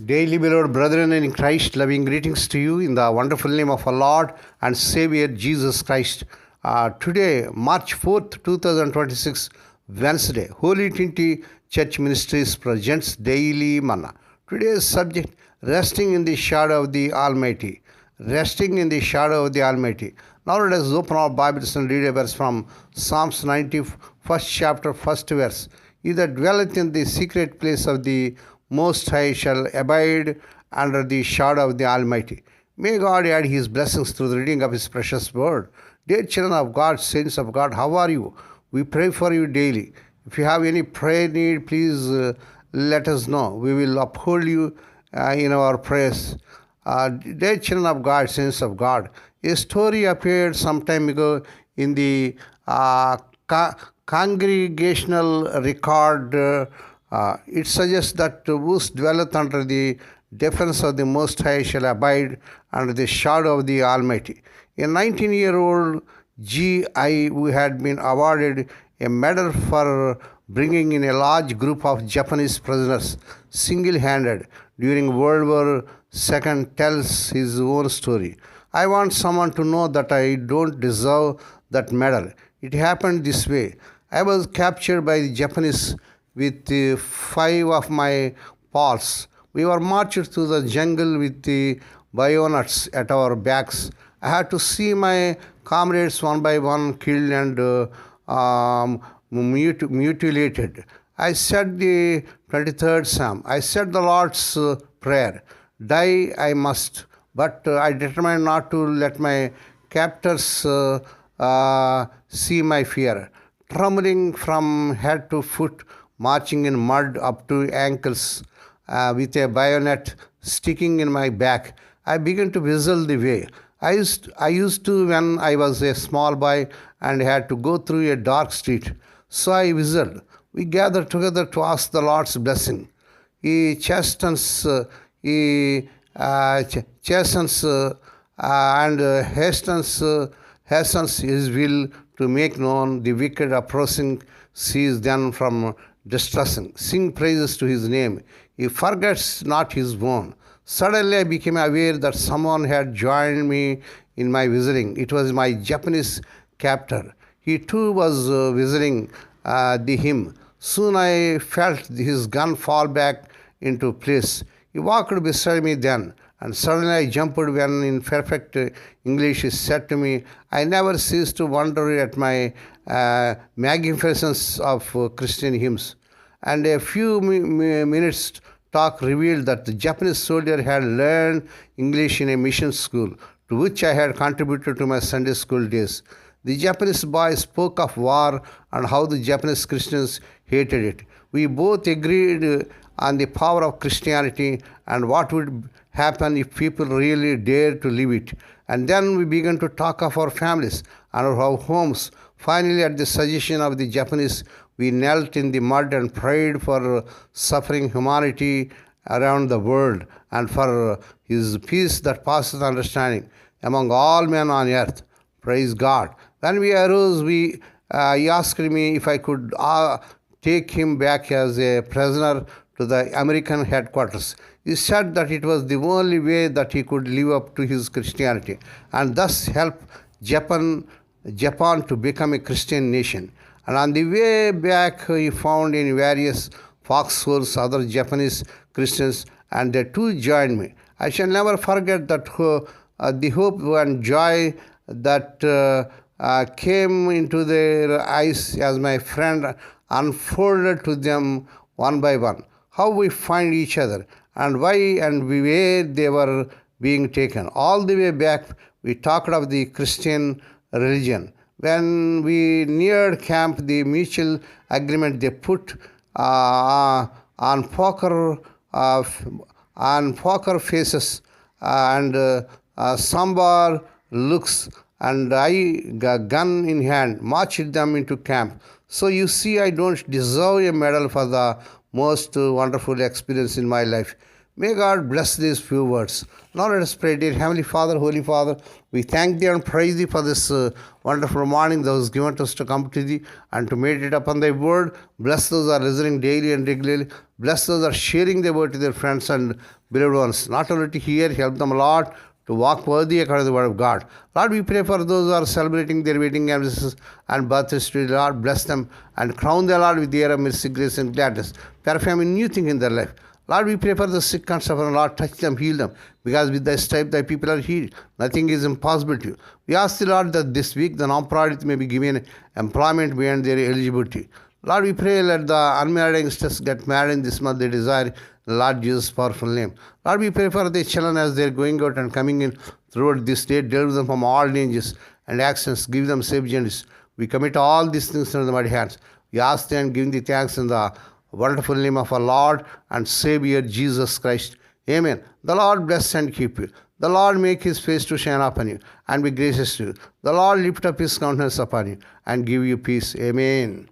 Daily, beloved brethren in Christ, loving greetings to you in the wonderful name of our Lord and Savior Jesus Christ. Today, March 4th, 2026, Wednesday, Holy Trinity Church Ministries presents Daily Manna. Today's subject, resting in the shadow of the Almighty. Resting in the shadow of the Almighty. Now let us open our Bibles and read a verse from Psalms 90, first chapter, first verse. He that dwelleth in the secret place of the Most High shall abide under the shadow of the Almighty. May God add His blessings through the reading of His precious word. Dear children of God, saints of God, how are you? We pray for you daily. If you have any prayer need, please let us know. We will uphold you in our prayers. Dear children of God, saints of God, a story appeared some time ago in the congregational record. It suggests that whose dwelleth under the defense of the Most High shall abide under the shadow of the Almighty. A 19-year-old G.I. who had been awarded a medal for bringing in a large group of Japanese prisoners single-handed during World War II tells his own story. I want someone to know that I don't deserve that medal. It happened this way. I was captured by the Japanese with 5 of my pals. We were marched through the jungle with the bayonets at our backs. I had to see my comrades one by one killed and mutilated. I said the 23rd Psalm. I said the Lord's Prayer. Die I must, but I determined not to let my captors see my fear. Trembling from head to foot, marching in mud up to ankles with a bayonet sticking in my back, I began to whistle the way. I used to when I was a small boy and had to go through a dark street. So I whistled. We gathered together to ask the Lord's blessing. He chastens and hastens His will to make known the wicked approaching sees them from distressing. Sing praises to His name. He forgets not His own. Suddenly I became aware that someone had joined me in my whistling. It was my Japanese captor. He too was whistling the hymn. Soon I felt his gun fall back into place. He walked beside me then, and suddenly I jumped when in perfect English he said to me, I never cease to wonder at my magnificence of Christian hymns. And a few minutes talk revealed that the Japanese soldier had learned English in a mission school, to which I had contributed to my Sunday school days. The Japanese boy spoke of war and how the Japanese Christians hated it. We both agreed on the power of Christianity and what would happen if people really dared to live it. And then we began to talk of our families and our homes. Finally, at the suggestion of the Japanese, we knelt in the mud and prayed for suffering humanity around the world and for His peace that passeth understanding among all men on earth. Praise God. When we arose, He asked me if I could take him back as a prisoner to the American headquarters. He said that it was the only way that he could live up to his Christianity and thus help Japan to become a Christian nation. And on the way back, he found in various foxholes other Japanese Christians, and they too joined me. I shall never forget that the hope and joy that came into their eyes as my friend unfolded to them one by one how we find each other and why and where they were being taken. All the way back, we talked of the Christian religion. When we neared camp, the mutual agreement they put on poker faces and somber looks, and I, gun in hand, marched them into camp. So you see, I don't deserve a medal for the most wonderful experience in my life. May God bless these few words. Now let us pray. Dear Heavenly Father, Holy Father, we thank Thee and praise Thee for this wonderful morning that was given to us to come to Thee and to meditate upon Thy word. Bless those who are listening daily and regularly. Bless those who are sharing the word to their friends and beloved ones, not only to hear, help them, Lord, to walk worthy according to the word of God. Lord, we pray for those who are celebrating their wedding anniversaries and birthdays today. Lord, bless them and crown them, Lord, with the air of mercy, grace, and gladness. Perform a new thing in their life. Lord, we pray for the sick and suffering. Lord, touch them, heal them, because with thy stripe thy people are healed. Nothing is impossible to you. We ask the Lord that this week the non-priority may be given employment beyond their eligibility. Lord, we pray let the unmarried youngsters get married in this month they desire. In Lord Jesus' powerful name. Lord, we pray for the children as they are going out and coming in throughout this day. Deliver them from all dangers and accidents. Give them safe journeys. We commit all these things into the mighty hands. We ask them, giving the thanks in the wonderful name of our Lord and Savior Jesus Christ. Amen. The Lord bless and keep you. The Lord make his face to shine upon you and be gracious to you. The Lord lift up his countenance upon you and give you peace. Amen.